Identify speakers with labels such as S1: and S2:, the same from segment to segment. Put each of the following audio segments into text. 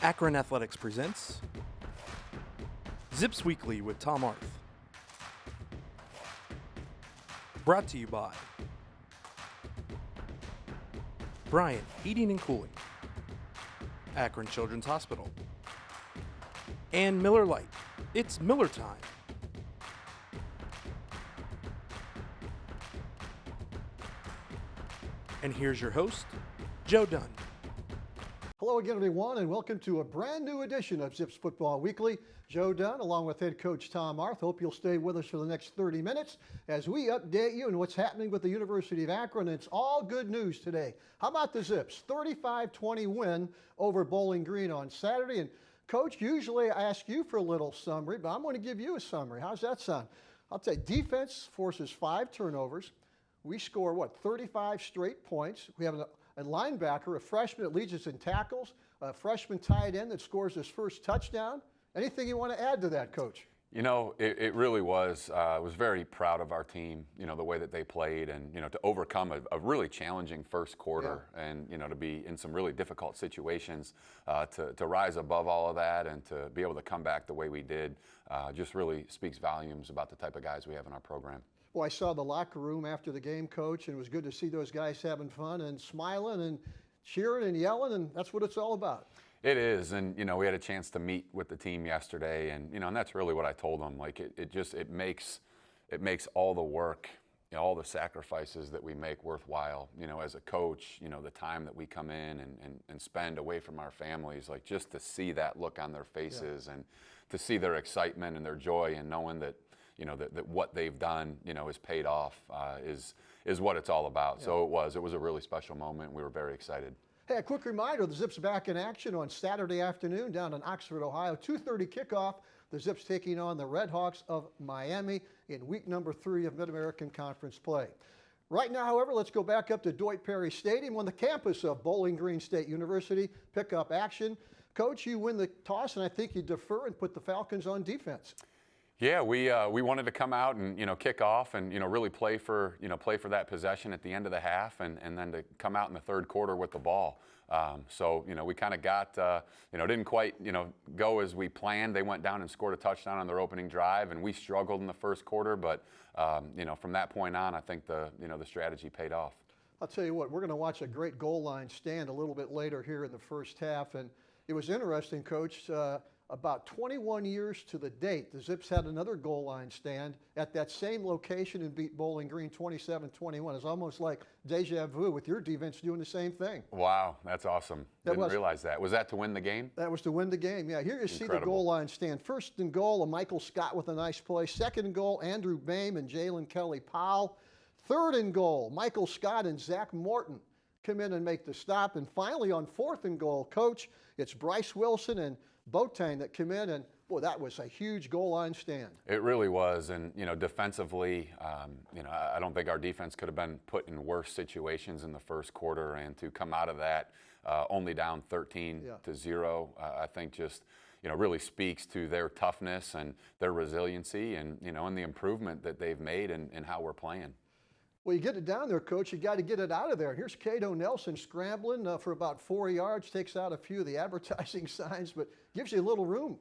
S1: Akron Athletics presents Zips Weekly with Tom Arth. Brought to you by Bryant Heating and Cooling, Akron Children's Hospital, and Miller Lite. It's Miller time. And here's your host, Joe Dunn.
S2: Hello again, everyone, and welcome to a brand new edition of Zips Football Weekly. Joe Dunn, along with head coach Tom Arth. Hope you'll stay with us for the next 30 minutes as we update you on what's happening with the University of Akron. It's all good news today. How about the Zips? 35-20 win over Bowling Green on Saturday. And Coach, usually I ask you for a little summary, but I'm going to give you a summary. How's that sound? I'll tell you, defense forces 5 turnovers. We score, 35 straight points. We have a linebacker, a freshman that leads us in tackles, a freshman tight end that scores his first touchdown. Anything you want to add to that, Coach?
S3: You know, it really was. I was very proud of our team, the way that they played and, to overcome a really challenging first quarter and, to be in some really difficult situations, to rise above all of that and to be able to come back the way we did just really speaks volumes about the type of guys we have in our program.
S2: Well, I saw the locker room after the game, Coach, and it was good to see those guys having fun and smiling and cheering and yelling, and that's what it's all about.
S3: It is, and we had a chance to meet with the team yesterday, and and that's really what I told them. Like it makes all the work, all the sacrifices that we make worthwhile. As a coach, the time that we come in and spend away from our families, like just to see that look on their faces and to see their excitement and their joy and knowing that that what they've done, is paid off, is what it's all about. Yeah. So it was a really special moment. We were very excited.
S2: Hey, a quick reminder, the Zips back in action on Saturday afternoon down in Oxford, Ohio. 2:30 kickoff. The Zips taking on the Red Hawks of Miami in week number 3 of Mid-American Conference play. Right now, however, let's go back up to Dwight Perry Stadium on the campus of Bowling Green State University. Pick up action. Coach, you win the toss, and I think you defer and put the Falcons on defense.
S3: Yeah, we wanted to come out and kick off and really play for that possession at the end of the half and then to come out in the third quarter with the ball. So we kind of got didn't quite go as we planned. They went down and scored a touchdown on their opening drive, and we struggled in the first quarter. But from that point on, I think the strategy paid off.
S2: I'll tell you what, we're going to watch a great goal line stand a little bit later here in the first half, and it was interesting, Coach. About 21 years to the date, the Zips had another goal line stand at that same location and beat Bowling Green 27-21. It's almost like deja vu with your defense doing the same thing.
S3: Wow, that's awesome. Didn't realize that. Was that to win the game?
S2: That was to win the game, yeah. Here you see the goal line stand. First and goal, Michael Scott with a nice play. Second and goal, Andrew Bain and Jalen Kelly-Powell. Third and goal, Michael Scott and Zach Morton come in and make the stop. And finally on fourth and goal, Coach, it's Bryce Wilson and Boateng that come in, and boy, that was a huge goal line stand.
S3: It really was, and defensively, I don't think our defense could have been put in worse situations in the first quarter, and to come out of that only down 13-0, I think just really speaks to their toughness and their resiliency, and and the improvement that they've made in how we're playing.
S2: Well, you get it down there, Coach, you got to get it out of there. Here's Cato Nelson scrambling for about 4 yards, takes out a few of the advertising signs, but gives you a little room.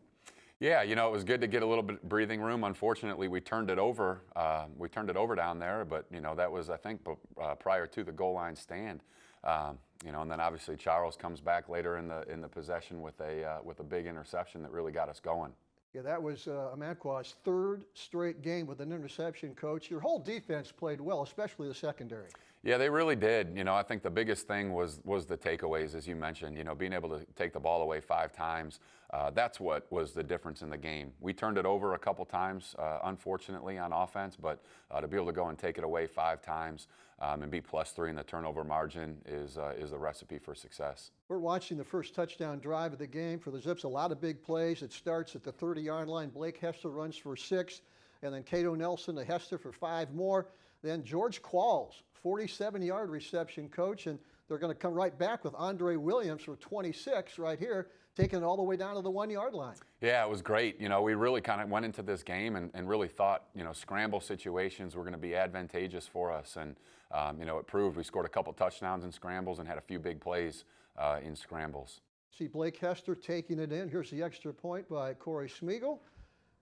S3: Yeah, it was good to get a little bit of breathing room. Unfortunately, we turned it over. Down there, but that was, I think, prior to the goal line stand. And then obviously Charles comes back later in the possession with a big interception that really got us going.
S2: Yeah, that was Amanqua's third straight game with an interception, Coach. Your whole defense played well, especially the secondary.
S3: Yeah, they really did. I think the biggest thing was the takeaways, as you mentioned. Being able to take the ball away 5 times. That's what was the difference in the game. We turned it over a couple times, unfortunately, on offense, but to be able to go and take it away 5 times and be +3 in the turnover margin is the recipe for success.
S2: We're watching the first touchdown drive of the game for the Zips. A lot of big plays. It starts at the 30-yard line. Blake Hester runs for 6, and then Cato Nelson to Hester for 5 more. Then George Qualls, 47-yard reception, Coach, and they're going to come right back with Andre Williams for 26 right here, taking it all the way down to the 1-yard line.
S3: Yeah, it was great. We really kind of went into this game and really thought, scramble situations were going to be advantageous for us. And, it proved. We scored a couple touchdowns in scrambles and had a few big plays in scrambles.
S2: See Blake Hester taking it in. Here's the extra point by Corey Smeagol.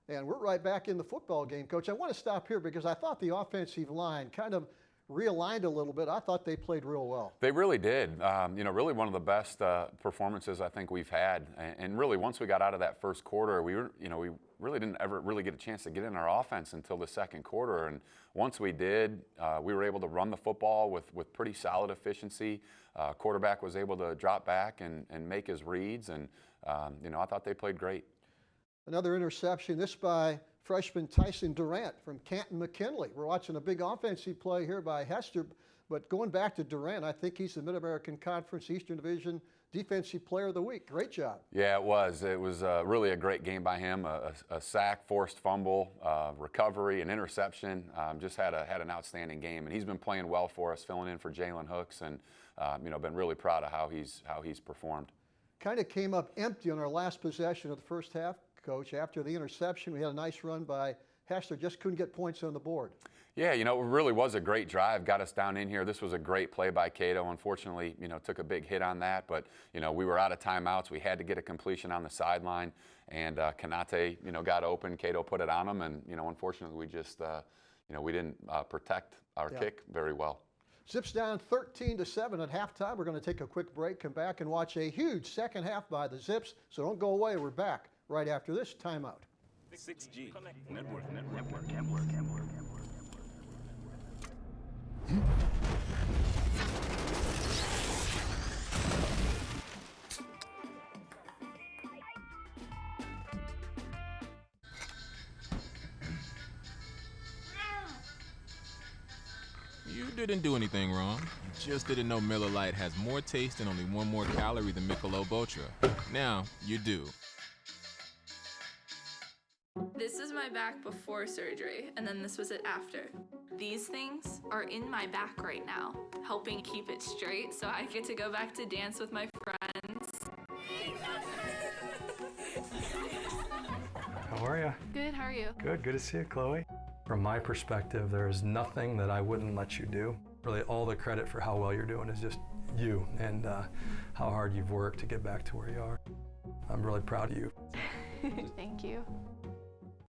S2: And we're right back in the football game, Coach. I want to stop here because I thought the offensive line kind of realigned a little bit. I thought they played real well.
S3: They really did. Really one of the best performances I think we've had. And really, once we got out of that first quarter, we really didn't ever really get a chance to get in our offense until the second quarter. And once we did, we were able to run the football with pretty solid efficiency. Quarterback was able to drop back and make his reads. And, I thought they played great.
S2: Another interception, this by freshman Tyson Durant from Canton McKinley. We're watching a big offensive play here by Hester, but going back to Durant, I think he's the Mid-American Conference Eastern Division Defensive Player of the Week. Great job.
S3: Yeah, it was. It was really a great game by him. A sack, forced fumble, recovery, an interception. Just had an outstanding game, and he's been playing well for us, filling in for Jalen Hooks, and been really proud of how he's performed. Kind
S2: of came up empty on our last possession of the first half, Coach. After the interception, we had a nice run by Hester, just couldn't get points on the board.
S3: Yeah, it really was a great drive, got us down in here. This was a great play by Cato. Unfortunately, took a big hit on that, but, we were out of timeouts. We had to get a completion on the sideline, and Kanate, got open. Cato put it on him, and, unfortunately, we just, we didn't protect our kick very well.
S2: Zips down 13-7 at halftime. We're going to take a quick break, come back and watch a huge second half by the Zips. So don't go away. We're back right after this timeout.
S4: 6G. Network.
S5: You didn't do anything wrong. Just didn't know Miller Lite has more taste and only one more calorie than Michelob Ultra. Now, you do.
S6: This is my back before surgery, and then this was it after. These things are in my back right now, helping keep it straight so I get to go back to dance with my friends.
S7: How are you?
S6: Good, how are you?
S7: Good to see you, Chloe. From my perspective, there is nothing that I wouldn't let you do. Really, all the credit for how well you're doing is just you and how hard you've worked to get back to where you are. I'm really proud of you.
S6: Thank you.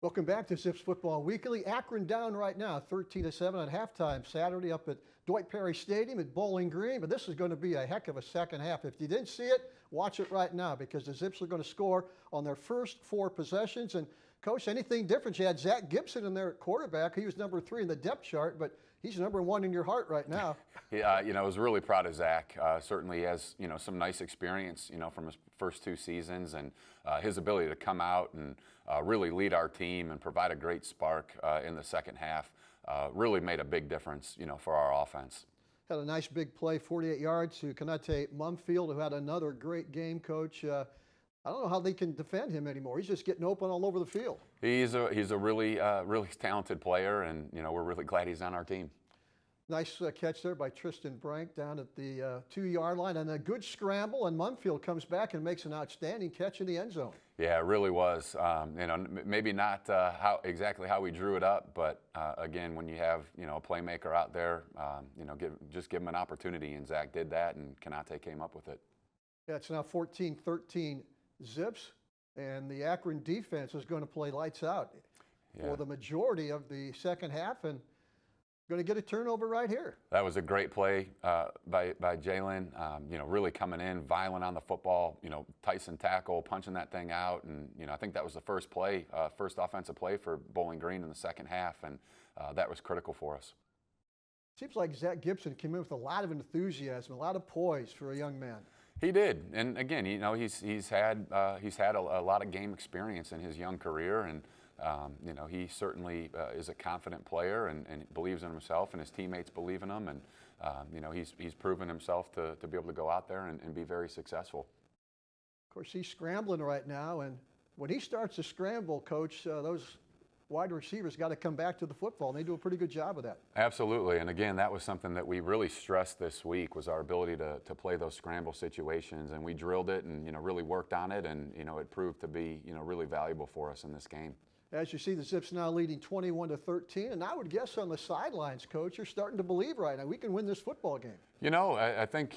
S2: Welcome back to Zips Football Weekly. Akron down right now, 13-7 at halftime Saturday up at Dwight Perry Stadium at Bowling Green. But this is going to be a heck of a second half. If you didn't see it, watch it right now because the Zips are going to score on their first 4 possessions. And Coach, anything different? You had Zach Gibson in there at quarterback. He was number 3 in the depth chart, but he's number 1 in your heart right now.
S3: Yeah, I was really proud of Zach. Certainly has, some nice experience, from his first 2 seasons, and his ability to come out and really lead our team and provide a great spark in the second half really made a big difference, for our offense.
S2: Had a nice big play, 48 yards to Kanate Mumfield, who had another great game, Coach. I don't know how they can defend him anymore. He's just getting open all over the field.
S3: He's a really talented player, and we're really glad he's on our team.
S2: Nice catch there by Tristan Brank down at the 2-yard line, and a good scramble, and Mumfield comes back and makes an outstanding catch in the end zone.
S3: Yeah, it really was. Maybe not exactly how we drew it up, but again, when you have a playmaker out there, just give him an opportunity, and Zach did that, and Kanate came up with it.
S2: Yeah, it's now 14-13 Zips, and the Akron defense is going to play lights out for the majority of the second half, and going to get a turnover right here.
S3: That was a great play by Jalen. Really coming in, violent on the football. Tyson tackle, punching that thing out, and I think that was the first offensive play for Bowling Green in the second half, and that was critical for us.
S2: Seems like Zach Gibson came in with a lot of enthusiasm, a lot of poise for a young man.
S3: He did, and again, he's had a lot of game experience in his young career, and he certainly is a confident player and believes in himself, and his teammates believe in him, and he's proven himself to be able to go out there and be very successful.
S2: Of course, he's scrambling right now, and when he starts to scramble, Coach, those wide receivers got to come back to the football, and they do a pretty good job of that.
S3: Absolutely, and again, that was something that we really stressed this week, was our ability to play those scramble situations, and we drilled it and really worked on it, and it proved to be really valuable for us in this game.
S2: As you see, the Zips now leading 21-13, and I would guess on the sidelines, Coach, you're starting to believe right now we can win this football game.
S3: I think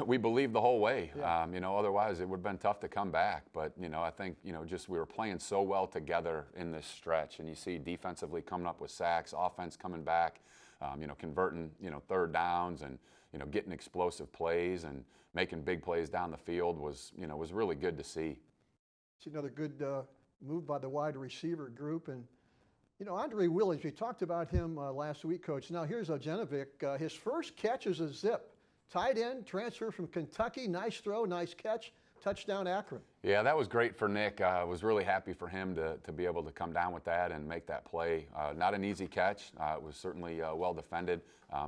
S3: we believed the whole way.
S2: Yeah.
S3: Otherwise it would have been tough to come back. But I think just we were playing so well together in this stretch, and you see defensively coming up with sacks, offense coming back, converting third downs, and getting explosive plays and making big plays down the field was really good to see.
S2: It's another good move by the wide receiver group. And, Andre Williams, we talked about him last week, Coach. Now here's Jenovick. His first catch as a Zip. Tight end, transfer from Kentucky. Nice throw, nice catch. Touchdown Akron.
S3: Yeah, that was great for Nick. I was really happy for him to be able to come down with that and make that play. Not an easy catch. It was certainly well defended,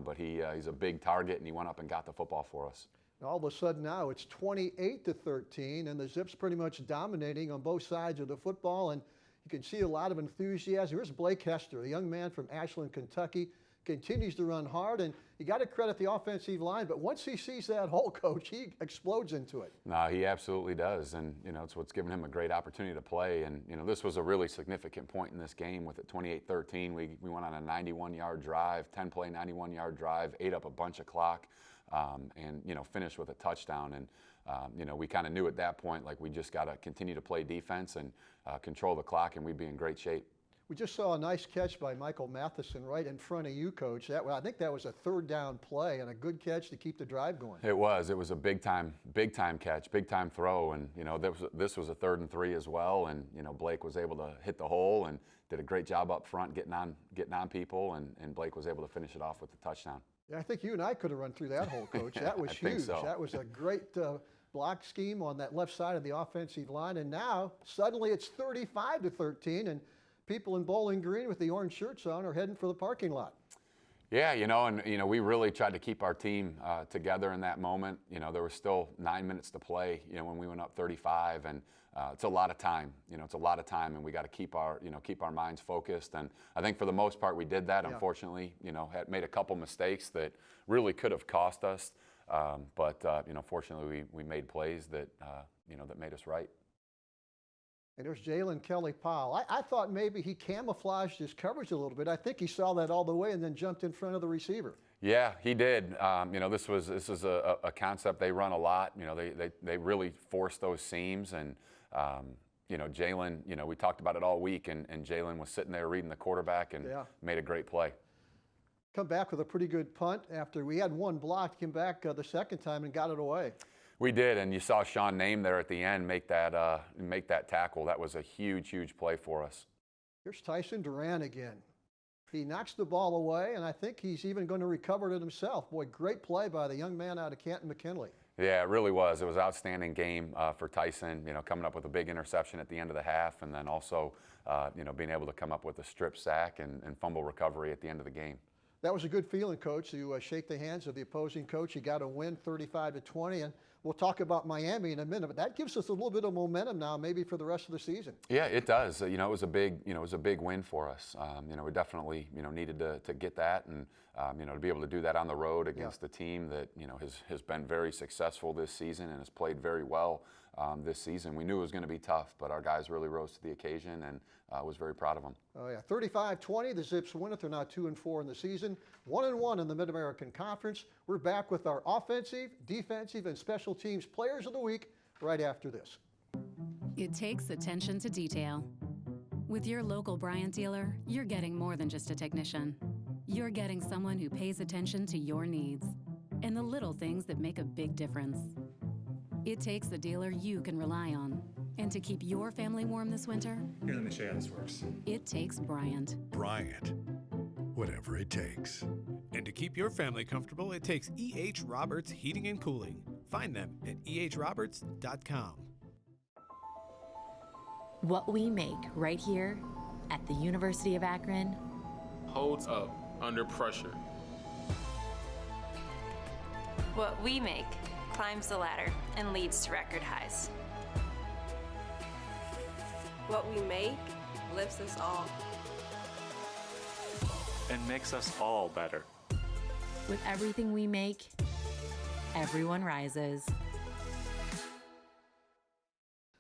S3: but he's a big target, and he went up and got the football for us.
S2: All of a sudden now it's 28-13, and the Zips pretty much dominating on both sides of the football, and you can see a lot of enthusiasm. Here's Blake Hester, the young man from Ashland, Kentucky, continues to run hard, and you got to credit the offensive line, but once he sees that hole, Coach, he explodes into it.
S3: No, he absolutely does, and it's what's given him a great opportunity to play. And this was a really significant point in this game with it 28-13. We went on a 91-yard drive, 10-play 91-yard drive, ate up a bunch of clock. And finished with a touchdown. And we kind of knew at that point, like, we just got to continue to play defense and control the clock, and we'd be in great shape.
S2: We just saw a nice catch by Michael Matheson right in front of you, Coach. I think that was a third down play and a good catch to keep the drive going.
S3: It was a big time catch, big time throw, and this was a 3rd and 3 as well. And Blake was able to hit the hole and did a great job up front getting on people, and Blake was able to finish it off with the touchdown.
S2: Yeah, I think you and I could have run through that hole, Coach. That was huge.
S3: So.
S2: That was a great block scheme on that left side of the offensive line. And now, suddenly, it's 35-13, and people in Bowling Green with the orange shirts on are heading for the parking lot.
S3: Yeah, we really tried to keep our team together in that moment. There was still 9 minutes to play, when we went up 35, and it's a lot of time. It's a lot of time, and we got to keep our minds focused. And I think for the most part we did that. Yeah. Unfortunately, had made a couple mistakes that really could have cost us. But fortunately we made plays that that made us right.
S2: And there's Jalen Kelly-Powell. I thought maybe he camouflaged his coverage a little bit. I think he saw that all the way and then jumped in front of the receiver.
S3: Yeah, he did. This is a concept they run a lot. They really force those seams, and Jalen. We talked about it all week, and Jalen was sitting there reading the quarterback and made a great play.
S2: Come back with a pretty good punt after we had one blocked. Came back the second time and got it away.
S3: We did, and you saw Sean Name there at the end make that tackle. That was a huge play for us.
S2: Here's Tyson Duran again. He knocks the ball away, and I think he's even going to recover it himself. Boy, great play by the young man out of Canton McKinley.
S3: Yeah, it really was. It was an outstanding game for Tyson, coming up with a big interception at the end of the half, and then also, being able to come up with a strip sack and fumble recovery at the end of the game.
S2: That was a good feeling, Coach, to shake the hands of the opposing coach. You got a win 35-20, and we'll talk about Miami in a minute, but that gives us a little bit of momentum now, maybe for the rest of the season. Yeah,
S3: it does. It was a big win for us. We definitely, needed to get that, and to be able to do that on the road against a team that, has been very successful this season and has played very well this season. We knew it was going to be tough, but our guys really rose to the occasion, and was very proud of them.
S2: Oh yeah, 35-20. The Zips win it. They're now 2-4 in the season, 1-1 in the Mid-American Conference. We're back with our offensive, defensive, and special teams players of the week right after this.
S8: It takes attention to detail. With your local Bryant dealer, you're getting more than just a technician. You're getting someone who pays attention to your needs and the little things that make a big difference. It takes a dealer you can rely on. And to keep your family warm this winter,
S9: here, let me show you how this works.
S8: It takes Bryant.
S10: Bryant, whatever it takes.
S11: And to keep your family comfortable, it takes E.H. Roberts Heating and Cooling. Find them at ehroberts.com.
S12: What we make right here at the University of Akron
S13: holds up under pressure.
S14: What we make climbs the ladder and leads to record highs.
S15: What we make lifts us all.
S4: And makes us all better.
S12: With everything we make, everyone rises.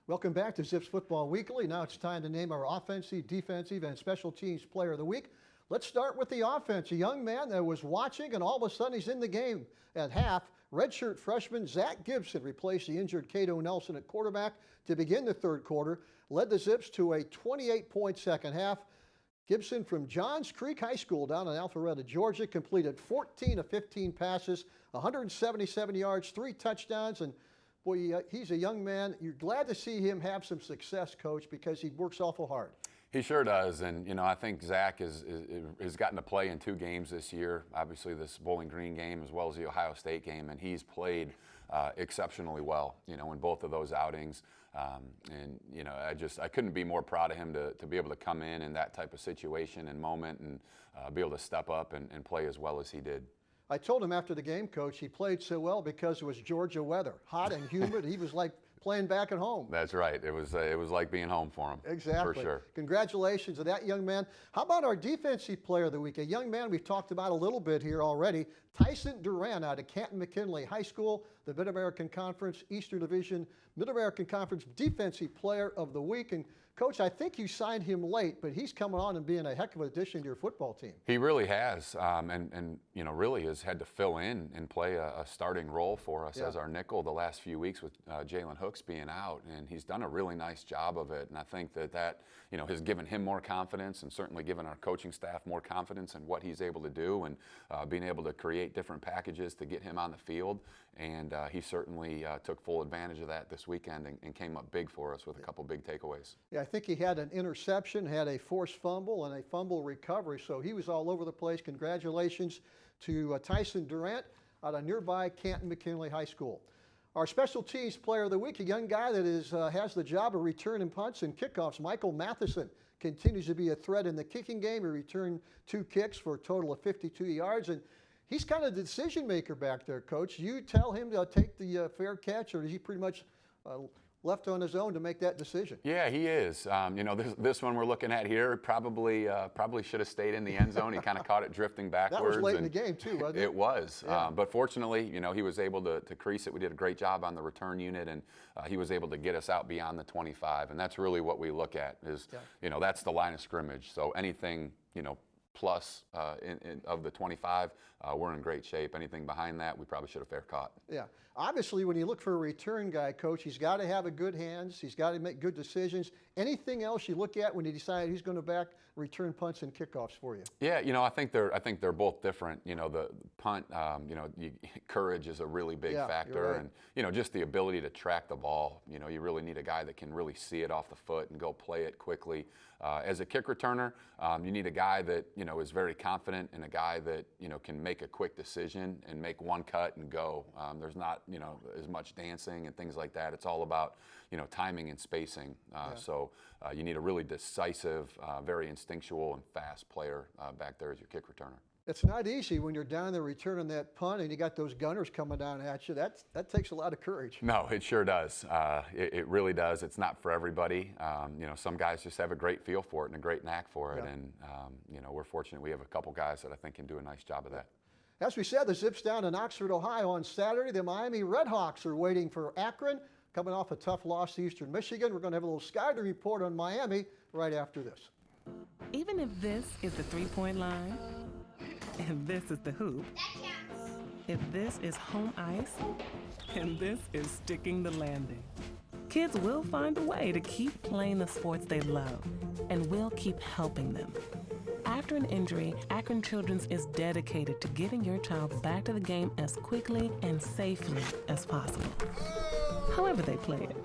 S2: Welcome back to Zips Football Weekly. Now it's time to name our offensive, defensive, and special teams player of the week. Let's start with the offense. A young man that was watching, and all of a sudden he's in the game at half. Redshirt freshman Zach Gibson replaced the injured Cato Nelson at quarterback to begin the third quarter, led the Zips to a 28-point second half. Gibson from Johns Creek High School down in Alpharetta, Georgia, completed 14 of 15 passes, 177 yards, 3 touchdowns, and boy, he's a young man. You're glad to see him have some success, Coach, because he works awful hard.
S3: He sure does, and I think Zach has gotten to play in 2 games this year. Obviously, this Bowling Green game as well as the Ohio State game, and he's played exceptionally well, in both of those outings. And I couldn't be more proud of him to be able to come in that type of situation and moment and be able to step up and play as well as he did.
S2: I told him after the game, Coach, he played so well because it was Georgia weather, hot and humid. He was like playing back at home.
S3: That's right. It was like being home for him.
S2: Exactly.
S3: For sure.
S2: Congratulations to that young man. How about our defensive player of the week? A young man we've talked about a little bit here already, Tyson Durant out of Canton McKinley High School, the Mid-American Conference, Eastern Division, Mid-American Conference Defensive Player of the Week. And Coach, I think you signed him late, but he's coming on and being a heck of an addition to your football team.
S3: He really has, and really has had to fill in and play a starting role for us as our nickel the last few weeks with Jalen Hooks being out, and he's done a really nice job of it. And I think that has given him more confidence, and certainly given our coaching staff more confidence in what he's able to do, and being able to create different packages to get him on the field. And he certainly took full advantage of that this weekend and came up big for us with a couple big takeaways.
S2: Yeah, I think he had an interception, had a forced fumble, and a fumble recovery, so he was all over the place. Congratulations to Tyson Durant out of nearby Canton McKinley High School. Our special teams player of the week, a young guy that has the job of returning punts and kickoffs, Michael Matheson, continues to be a threat in the kicking game. He returned 2 kicks for a total of 52 yards, and he's kind of the decision maker back there, Coach. You tell him to take the fair catch, or is he pretty much left on his own to make that decision?
S3: Yeah, he is. This one we're looking at here probably should have stayed in the end zone. He kind of caught it drifting backwards.
S2: That was late in the game too, wasn't it?
S3: It was,
S2: yeah.
S3: But fortunately, he was able to crease it. We did a great job on the return unit, and he was able to get us out beyond the 25. And that's really what we look at is, that's the line of scrimmage. So anything, plus of the 25, we're in great shape. Anything behind that, we probably should have fair caught.
S2: Yeah. Obviously, when you look for a return guy, Coach, he's got to have a good hands. He's got to make good decisions. Anything else you look at when you decide who's going to return punts and kickoffs for you?
S3: Yeah, I think they're both different. The punt, courage is a really big factor,
S2: right.
S3: And just the ability to track the ball. You really need a guy that can really see it off the foot and go play it quickly. As a kick returner, you need a guy that is very confident, and a guy that can make a quick decision and make one cut and go. There's not as much dancing and things like that. It's all about timing and spacing. So you need a really decisive, very instinctual and fast player back there as your kick returner.
S2: It's not easy when you're down there returning that punt and you got those gunners coming down at you. That takes a lot of courage.
S3: No, it sure does. It really does. It's not for everybody. Some guys just have a great feel for it and a great knack for it.
S2: Yeah.
S3: And, we're fortunate we have a couple guys that I think can do a nice job of that.
S2: As we said, the Zips down in Oxford, Ohio on Saturday. The Miami Redhawks are waiting for Akron, coming off a tough loss to Eastern Michigan. We're going to have a little Skyler report on Miami right after this.
S9: Even if this is the three-point line, and this is the hoop, if this is home ice, and this is sticking the landing, kids will find a way to keep playing the sports they love, and we'll keep helping them. After an injury, Akron Children's is dedicated to getting your child back to the game as quickly and safely as possible, however they play it.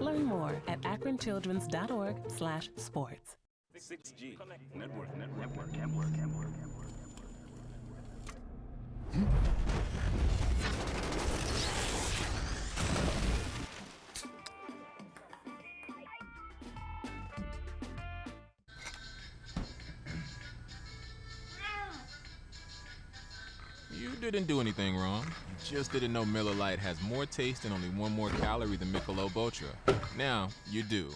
S9: Learn more at akronchildrens.org/sports.
S16: 6G. Network.
S5: You didn't do anything wrong. Just didn't know Miller Lite has more taste and only 1 more calorie than Michelob Ultra. Now you do.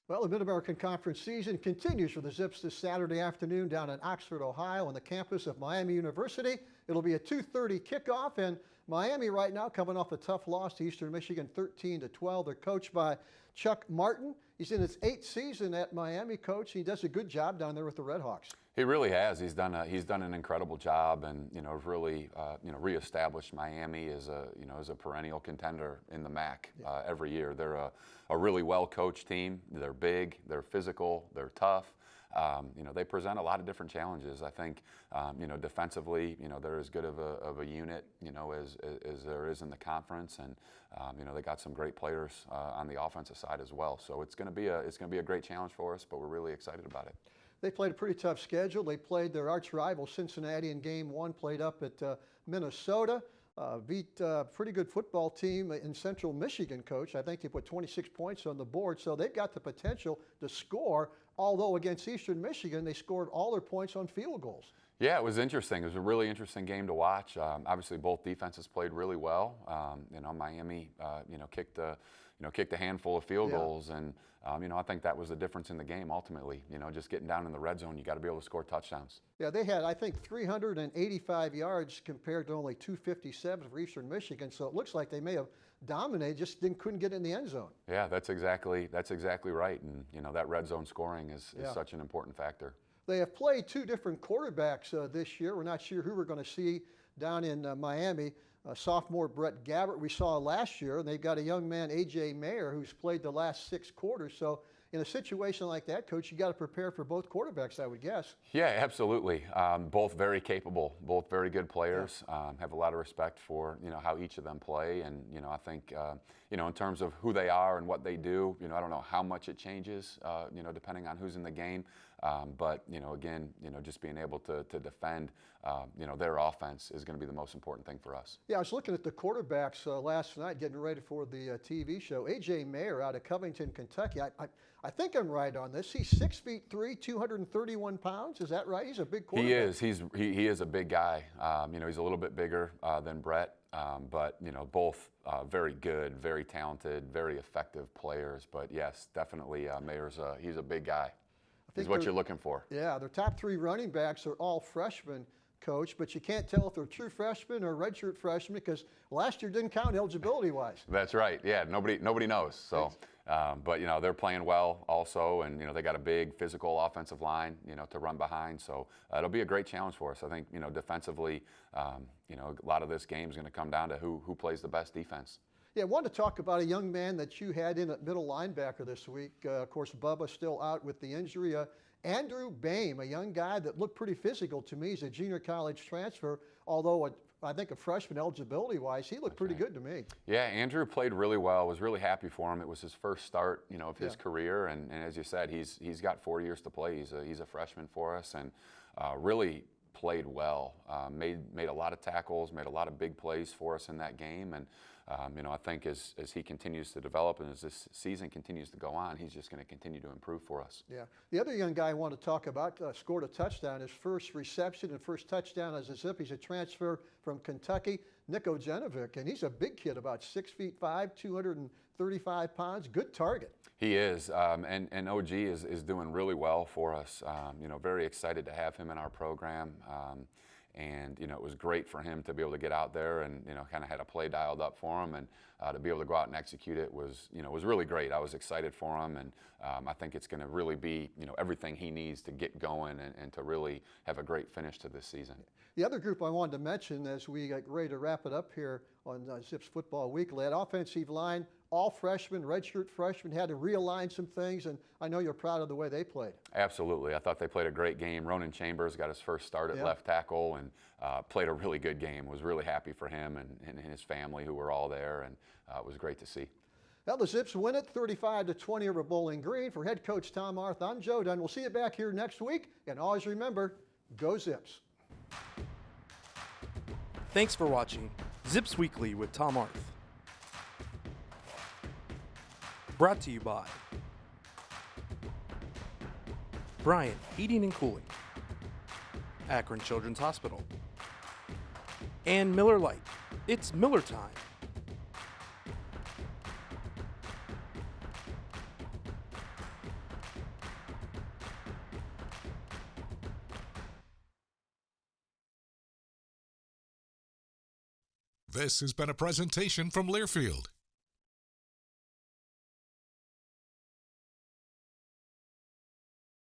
S2: Well, the Mid-American Conference season continues for the Zips this Saturday afternoon down in Oxford, Ohio on the campus of Miami University. It'll be a 2:30 kickoff, and Miami right now coming off a tough loss to Eastern Michigan, 13-12. They're coached by Chuck Martin. He's in his 8th season at Miami, coach. He does a good job down there with the Redhawks.
S3: He really has. He's done an incredible job, and really reestablished Miami as a perennial contender in the MAC every year. They're a really well coached team. They're big. They're physical. They're tough. They present a lot of different challenges. I think defensively, they're as good of a unit as there is in the conference, and they got some great players on the offensive side as well. So it's going to be a great challenge for us, but we're really excited about it.
S2: They played a pretty tough schedule. They played their arch rival Cincinnati in game 1, played up at Minnesota, beat a pretty good football team in Central Michigan, coach. I think they put 26 points on the board, so they've got the potential to score, although against Eastern Michigan, they scored all their points on field goals.
S3: Yeah, it was interesting. It was a really interesting game to watch. Obviously, both defenses played really well. Miami, kicked a handful of field goals, and I think that was the difference in the game ultimately. Just getting down in the red zone, you got to be able to score touchdowns.
S2: Yeah, they had, I think, 385 yards compared to only 257 for Eastern Michigan. So it looks like they may have dominated, just couldn't get in the end zone.
S3: Yeah, that's exactly right. And that red zone scoring is such an important factor.
S2: They have played 2 different quarterbacks this year. We're not sure who we're going to see down in Miami. Sophomore Brett Gabbert we saw last year, and they've got a young man, A.J. Mayer, who's played the last 6 quarters. So in a situation like that, coach, you got to prepare for both quarterbacks, I would guess.
S3: Yeah, absolutely. Both very capable, both very good players. Have a lot of respect for how each of them play, and I think in terms of who they are and what they do, I don't know how much it changes, depending on who's in the game. But again, just being able to defend, their offense is going to be the most important thing for us.
S2: Yeah, I was looking at the quarterbacks last night, getting ready for the TV show. A.J. Mayer out of Covington, Kentucky. I think I'm right on this. He's 6'3", 231 pounds. Is that right? He's a big quarterback.
S3: He is. He is a big guy. He's a little bit bigger than Brett, but both very good, very talented, very effective players. But yes, definitely, Mayer's he's a big guy. Is what you're looking for.
S2: Yeah, their top 3 running backs are all freshmen, coach, but you can't tell if they're true freshmen or redshirt freshmen because last year didn't count eligibility-wise.
S3: That's right. Yeah, nobody knows. So, but they're playing well also, and they got a big physical offensive line, to run behind. So it'll be a great challenge for us. I think defensively, a lot of this game is going to come down to who plays the best defense.
S2: Yeah, I wanted to talk about a young man that you had in at middle linebacker this week. Of course, Bubba's still out with the injury. Andrew Bain, a young guy that looked pretty physical to me. He's a junior college transfer, although I think a freshman eligibility-wise, he looked pretty good to me.
S3: Yeah, Andrew played really well. Was really happy for him. It was his first start, of his career, and as you said, he's got 4 years to play. He's a freshman for us, and really played well. Made a lot of tackles, made a lot of big plays for us in that game, and I think as he continues to develop and as this season continues to go on, he's just going to continue to improve for us.
S2: Yeah. The other young guy I want to talk about scored a touchdown. His first reception and first touchdown as a Zip. He's a transfer from Kentucky, Nico Jenovick, and he's a big kid, about 6'5", 235 pounds. Good target.
S3: He is, and OG is doing really well for us. Very excited to have him in our program. And it was great for him to be able to get out there and kind of had a play dialed up for him, and to be able to go out and execute it was was really great. I was excited for him, and I think it's going to really be everything he needs to get going and to really have a great finish to this season.
S2: The other group I wanted to mention as we get ready to wrap it up here on Zips Football Weekly, that offensive line, all freshmen, redshirt freshmen, had to realign some things, and I know you're proud of the way they played.
S3: Absolutely. I thought they played a great game. Ronan Chambers got his first start at left tackle and played a really good game. Was really happy for him and his family who were all there, and it was great to see.
S2: Well, the Zips win it 35-20 over Bowling Green. For head coach Tom Arth, I'm Joe Dunn. We'll see you back here next week, and always remember, go Zips.
S1: Thanks for watching Zips Weekly with Tom Arth. Brought to you by Bryant Heating and Cooling, Akron Children's Hospital, and Miller Lite. It's Miller time.
S17: This has been a presentation from Learfield,